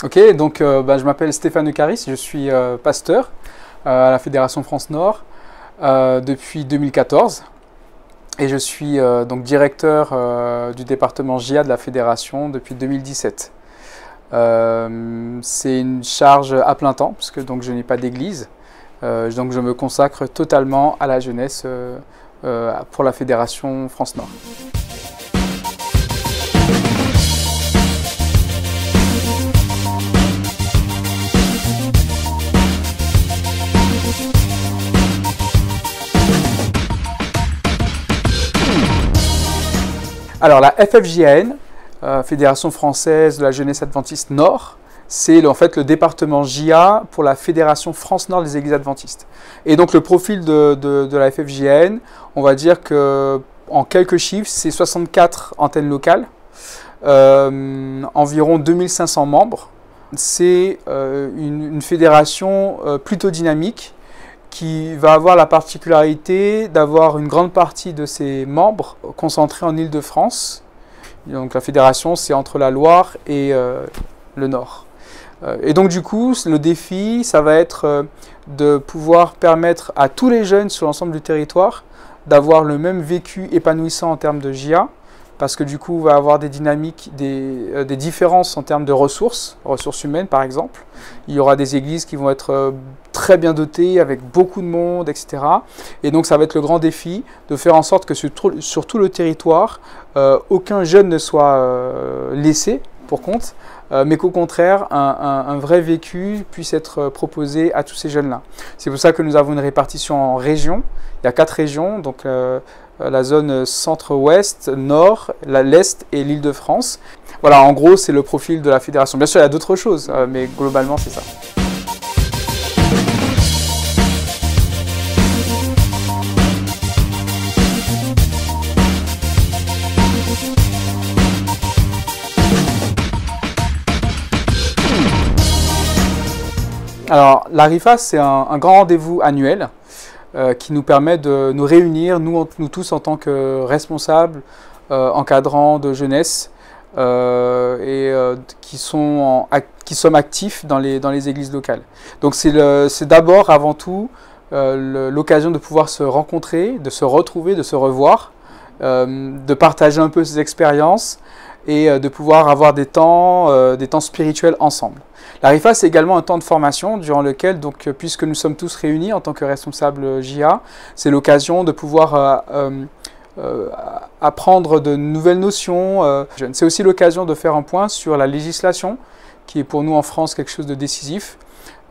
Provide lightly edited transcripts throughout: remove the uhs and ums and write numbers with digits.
Ok, donc je m'appelle Stéphane Eucharis, je suis pasteur à la Fédération France Nord depuis 2014 et je suis donc directeur du département JA de la Fédération depuis 2017. C'est une charge à plein temps puisque donc je n'ai pas d'église, donc je me consacre totalement à la jeunesse pour la Fédération France Nord. Alors la FFJAN, Fédération Française de la Jeunesse Adventiste Nord, c'est en fait le département JA pour la Fédération France Nord des Églises Adventistes. Et donc le profil de la FFJAN, on va dire que en quelques chiffres, c'est 64 antennes locales, environ 2500 membres. C'est une fédération plutôt dynamique qui va avoir la particularité d'avoir une grande partie de ses membres concentrés en Île-de-France. Donc la fédération, c'est entre la Loire et le Nord. Et donc du coup, le défi, ça va être de pouvoir permettre à tous les jeunes sur l'ensemble du territoire d'avoir le même vécu épanouissant en termes de JA, parce que du coup, on va avoir des dynamiques, des différences en termes de ressources humaines par exemple. Il y aura des églises qui vont être très bien dotées, avec beaucoup de monde, etc. Et donc ça va être le grand défi de faire en sorte que sur tout le territoire, aucun jeune ne soit laissé pour compte, mais qu'au contraire, un vrai vécu puisse être proposé à tous ces jeunes-là. C'est pour ça que nous avons une répartition en régions. Il y a 4 régions, donc la zone centre-ouest, nord, l'est et l'Île-de-France. Voilà, en gros, c'est le profil de la fédération. Bien sûr, il y a d'autres choses, mais globalement, c'est ça. Alors, la RIFA, c'est un grand rendez-vous annuel qui nous permet de nous réunir, nous tous en tant que responsables, encadrants de jeunesse, qui sommes actifs dans les églises locales. Donc c'est d'abord, avant tout, l'occasion de pouvoir se rencontrer, de se retrouver, de se revoir, de partager un peu ses expériences et de pouvoir avoir des temps spirituels ensemble. La RIFA, c'est également un temps de formation durant lequel, donc, puisque nous sommes tous réunis en tant que responsables JA, c'est l'occasion de pouvoir apprendre de nouvelles notions. C'est aussi l'occasion de faire un point sur la législation, qui est pour nous en France quelque chose de décisif.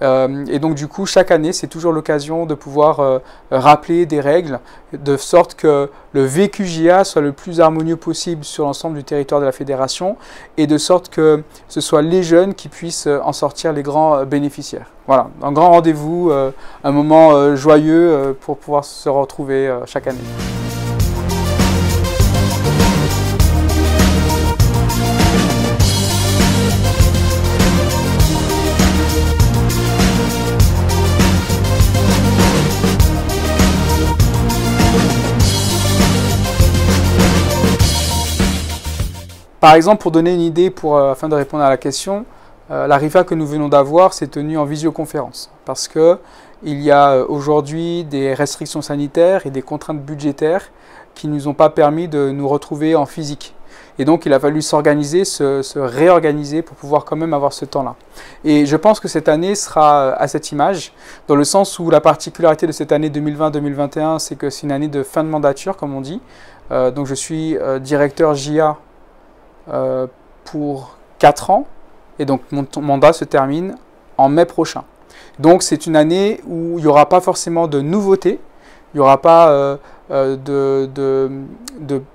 Et donc du coup, chaque année, c'est toujours l'occasion de pouvoir rappeler des règles, de sorte que le vécu JA soit le plus harmonieux possible sur l'ensemble du territoire de la fédération, et de sorte que ce soit les jeunes qui puissent en sortir les grands bénéficiaires. Voilà, un grand rendez-vous, un moment joyeux pour pouvoir se retrouver chaque année. Par exemple, pour donner une idée, afin de répondre à la question, la RIFA que nous venons d'avoir s'est tenue en visioconférence parce qu'il y a aujourd'hui des restrictions sanitaires et des contraintes budgétaires qui ne nous ont pas permis de nous retrouver en physique. Et donc, il a fallu s'organiser, se réorganiser pour pouvoir quand même avoir ce temps-là. Et je pense que cette année sera à cette image, dans le sens où la particularité de cette année 2020-2021, c'est que c'est une année de fin de mandature, comme on dit. Donc, je suis directeur JA pour 4 ans, et donc mon mandat se termine en mai prochain. Donc c'est une année où il n'y aura pas forcément de nouveautés, il n'y aura pas de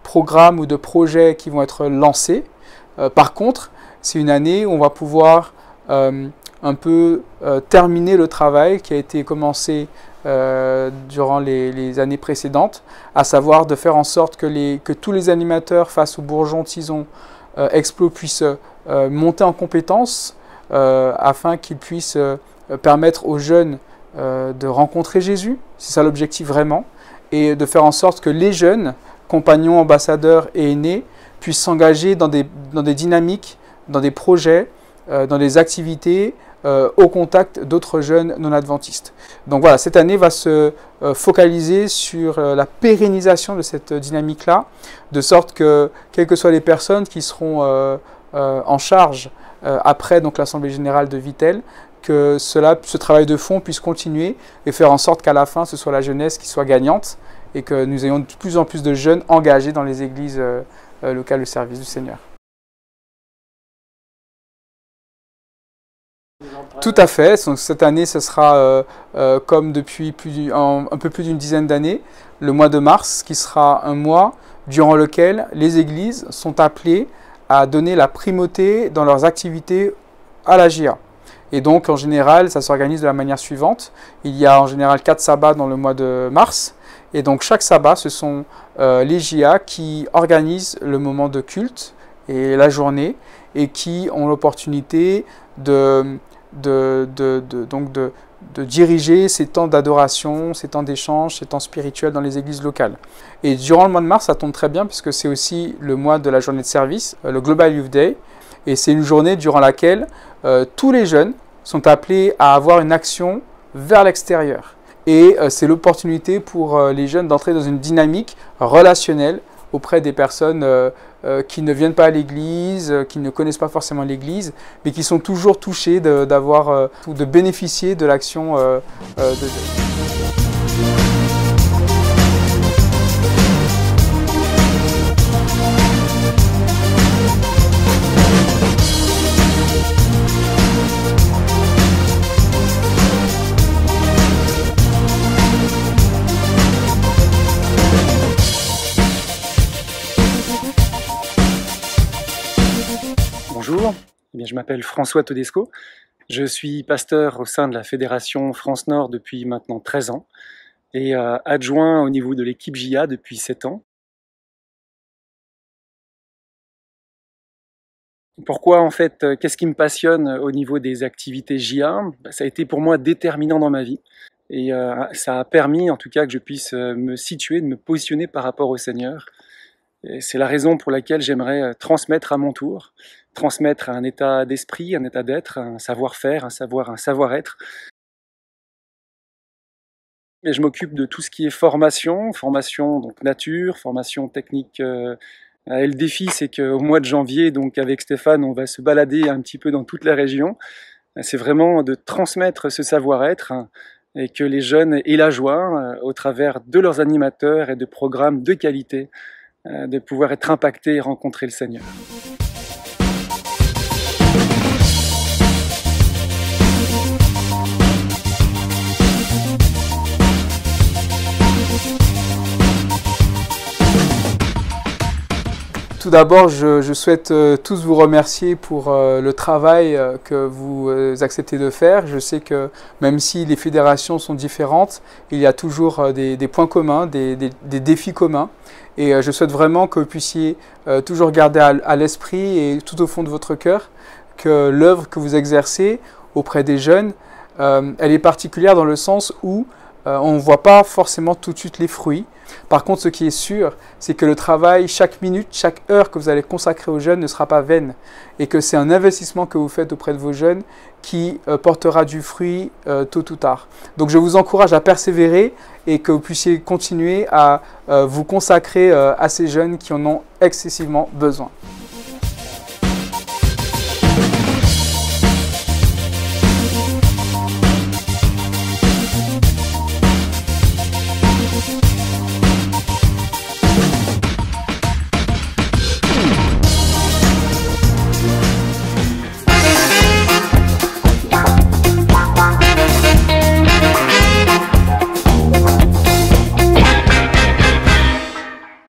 programmes ou de projets qui vont être lancés. Par contre, c'est une année où on va pouvoir un peu terminer le travail qui a été commencé durant les années précédentes, à savoir de faire en sorte que tous les animateurs face au bourgeon tison Explo puissent monter en compétences afin qu'ils puissent permettre aux jeunes de rencontrer Jésus, c'est ça l'objectif vraiment, et de faire en sorte que les jeunes, compagnons, ambassadeurs et aînés, puissent s'engager dans des dynamiques, dans des projets dans des activités au contact d'autres jeunes non-adventistes. Donc voilà, cette année va se focaliser sur la pérennisation de cette dynamique-là, de sorte que, quelles que soient les personnes qui seront en charge après l'Assemblée Générale de Vitel, que ce travail de fond puisse continuer et faire en sorte qu'à la fin, ce soit la jeunesse qui soit gagnante et que nous ayons de plus en plus de jeunes engagés dans les églises locales de service du Seigneur. Tout à fait. Donc, cette année, ce sera comme depuis un peu plus d'une dizaine d'années, le mois de mars, qui sera un mois durant lequel les églises sont appelées à donner la primauté dans leurs activités à la JA. Et donc, en général, ça s'organise de la manière suivante. Il y a en général 4 sabbats dans le mois de mars. Et donc, chaque sabbat, ce sont les JA qui organisent le moment de culte et la journée et qui ont l'opportunité de diriger ces temps d'adoration, ces temps d'échange, ces temps spirituels dans les églises locales. Et durant le mois de mars, ça tombe très bien puisque c'est aussi le mois de la journée de service, le Global Youth Day. Et c'est une journée durant laquelle tous les jeunes sont appelés à avoir une action vers l'extérieur. Et c'est l'opportunité pour les jeunes d'entrer dans une dynamique relationnelle auprès des personnes qui ne viennent pas à l'église, qui ne connaissent pas forcément l'église, mais qui sont toujours touchés de bénéficier de l'action de Dieu. Bonjour, je m'appelle François Todesco, je suis pasteur au sein de la Fédération France Nord depuis maintenant 13 ans et adjoint au niveau de l'équipe JA depuis 7 ans. Pourquoi en fait, qu'est-ce qui me passionne au niveau des activités JA? Ça a été pour moi déterminant dans ma vie et ça a permis en tout cas que je puisse me situer, de me positionner par rapport au Seigneur. C'est la raison pour laquelle j'aimerais transmettre à mon tour, transmettre un état d'esprit, un état d'être, un savoir-faire, un savoir-être. Et je m'occupe de tout ce qui est formation donc nature, formation technique. Et le défi, c'est qu'au mois de janvier, donc avec Stéphane, on va se balader un petit peu dans toute la région. C'est vraiment de transmettre ce savoir-être et que les jeunes aient la joie, au travers de leurs animateurs et de programmes de qualité, de pouvoir être impactés et rencontrer le Seigneur. Tout d'abord, je souhaite tous vous remercier pour le travail que vous acceptez de faire. Je sais que même si les fédérations sont différentes, il y a toujours des points communs, des défis communs. Et je souhaite vraiment que vous puissiez toujours garder à l'esprit et tout au fond de votre cœur que l'œuvre que vous exercez auprès des jeunes, elle est particulière dans le sens où on ne voit pas forcément tout de suite les fruits. Par contre, ce qui est sûr, c'est que le travail, chaque minute, chaque heure que vous allez consacrer aux jeunes ne sera pas vaine. Et que c'est un investissement que vous faites auprès de vos jeunes qui portera du fruit tôt ou tard. Donc je vous encourage à persévérer et que vous puissiez continuer à vous consacrer à ces jeunes qui en ont excessivement besoin.